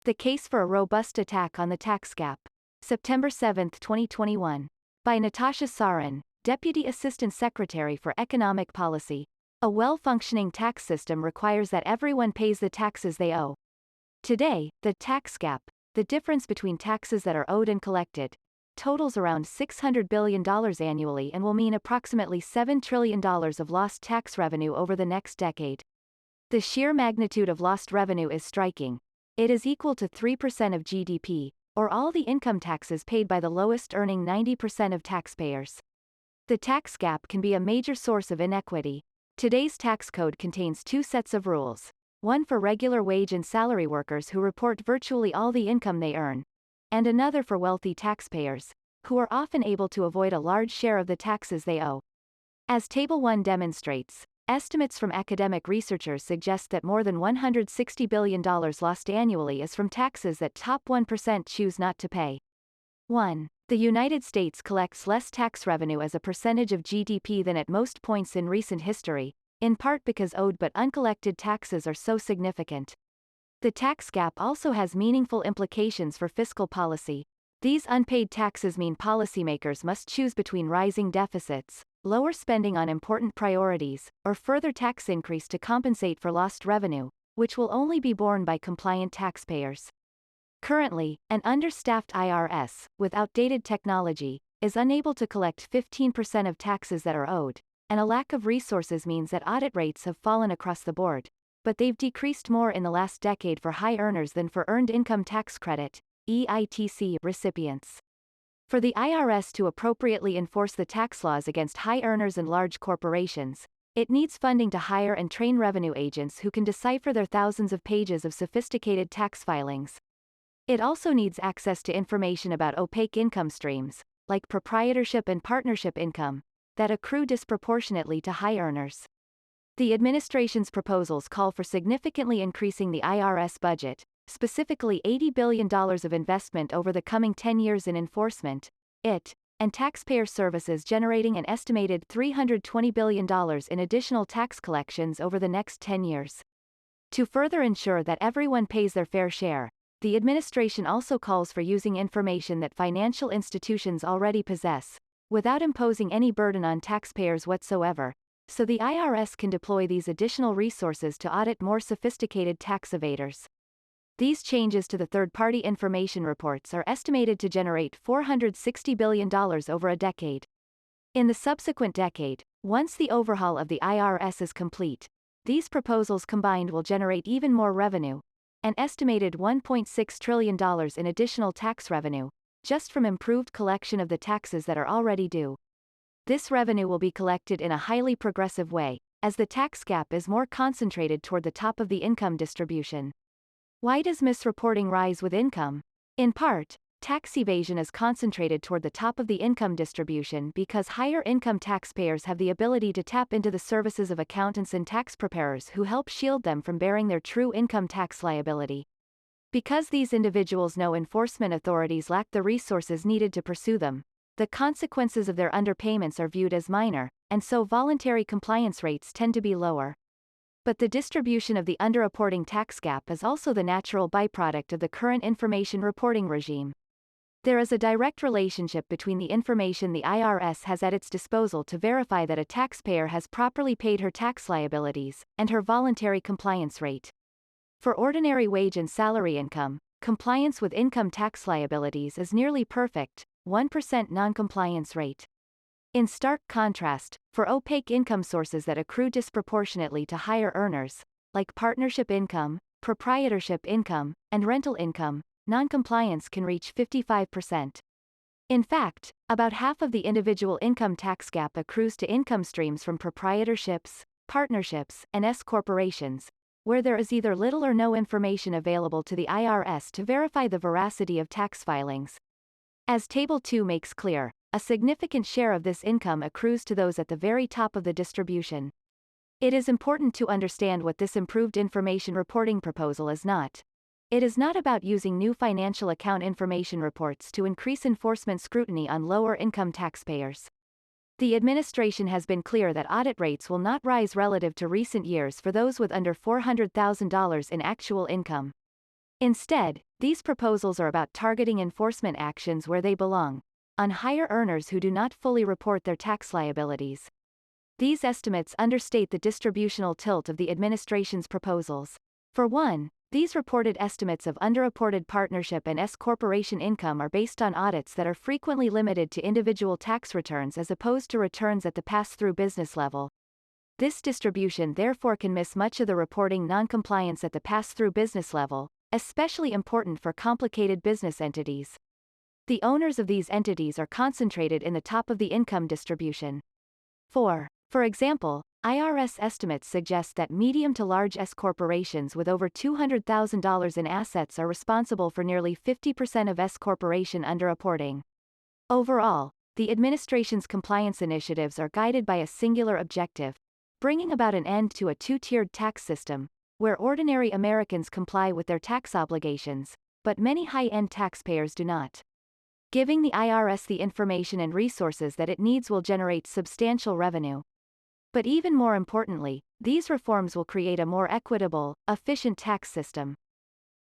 The Case for a Robust Attack on the Tax Gap. September 7, 2021. By Natasha Sarin, Deputy Assistant Secretary for Economic Policy. A well-functioning tax system requires that everyone pays the taxes they owe. Today, the tax gap, the difference between taxes that are owed and collected, totals around $600 billion annually and will mean approximately $7 trillion of lost tax revenue over the next decade. The sheer magnitude of lost revenue is striking. It is equal to 3% of GDP, or all the income taxes paid by the lowest earning 90% of taxpayers. The tax gap can be a major source of inequity. Today's tax code contains two sets of rules. One for regular wage and salary workers who report virtually all the income they earn, and another for wealthy taxpayers, who are often able to avoid a large share of the taxes they owe. As Table 1 demonstrates, estimates from academic researchers suggest that more than $160 billion lost annually is from taxes that top 1% choose not to pay. 1. The United States collects less tax revenue as a percentage of GDP than at most points in recent history, in part because owed but uncollected taxes are so significant. The tax gap also has meaningful implications for fiscal policy. These unpaid taxes mean policymakers must choose between rising deficits, lower spending on important priorities, or further tax increase to compensate for lost revenue, which will only be borne by compliant taxpayers. Currently, an understaffed IRS, with outdated technology, is unable to collect 15% of taxes that are owed, and a lack of resources means that audit rates have fallen across the board, but they've decreased more in the last decade for high earners than for Earned Income Tax Credit, EITC, recipients. For the IRS to appropriately enforce the tax laws against high earners and large corporations, it needs funding to hire and train revenue agents who can decipher their thousands of pages of sophisticated tax filings. It also needs access to information about opaque income streams, like proprietorship and partnership income, that accrue disproportionately to high earners. The administration's proposals call for significantly increasing the IRS budget, specifically $80 billion of investment over the coming 10 years in enforcement, and taxpayer services, generating an estimated $320 billion in additional tax collections over the next 10 years. To further ensure that everyone pays their fair share, the administration also calls for using information that financial institutions already possess, without imposing any burden on taxpayers whatsoever, so the IRS can deploy these additional resources to audit more sophisticated tax evaders. These changes to the third-party information reports are estimated to generate $460 billion over a decade. In the subsequent decade, once the overhaul of the IRS is complete, these proposals combined will generate even more revenue, an estimated $1.6 trillion in additional tax revenue, just from improved collection of the taxes that are already due. This revenue will be collected in a highly progressive way, as the tax gap is more concentrated toward the top of the income distribution. Why does misreporting rise with income? In part, tax evasion is concentrated toward the top of the income distribution because higher income taxpayers have the ability to tap into the services of accountants and tax preparers who help shield them from bearing their true income tax liability. Because these individuals know enforcement authorities lack the resources needed to pursue them, the consequences of their underpayments are viewed as minor, and so voluntary compliance rates tend to be lower. But the distribution of the underreporting tax gap is also the natural byproduct of the current information reporting regime. There is a direct relationship between the information the IRS has at its disposal to verify that a taxpayer has properly paid her tax liabilities, and her voluntary compliance rate. For ordinary wage and salary income, compliance with income tax liabilities is nearly perfect, 1% non-compliance rate. In stark contrast, for opaque income sources that accrue disproportionately to higher earners, like partnership income, proprietorship income, and rental income, non-compliance can reach 55%. In fact, about half of the individual income tax gap accrues to income streams from proprietorships, partnerships, and S-corporations, where there is either little or no information available to the IRS to verify the veracity of tax filings. As Table 2 makes clear, a significant share of this income accrues to those at the very top of the distribution. It is important to understand what this improved information reporting proposal is not. It is not about using new financial account information reports to increase enforcement scrutiny on lower-income taxpayers. The administration has been clear that audit rates will not rise relative to recent years for those with under $400,000 in actual income. Instead, these proposals are about targeting enforcement actions where they belong, on higher earners who do not fully report their tax liabilities. These estimates understate the distributional tilt of the administration's proposals. For one, these reported estimates of underreported partnership and S-corporation income are based on audits that are frequently limited to individual tax returns as opposed to returns at the pass-through business level. This distribution therefore can miss much of the reporting non-compliance at the pass-through business level, especially important for complicated business entities. The owners of these entities are concentrated in the top of the income distribution. 4. For example, IRS estimates suggest that medium to large S-corporations with over $200,000 in assets are responsible for nearly 50% of S-corporation underreporting. Overall, the administration's compliance initiatives are guided by a singular objective: bringing about an end to a two-tiered tax system, where ordinary Americans comply with their tax obligations, but many high-end taxpayers do not. Giving the IRS the information and resources that it needs will generate substantial revenue. But even more importantly, these reforms will create a more equitable, efficient tax system.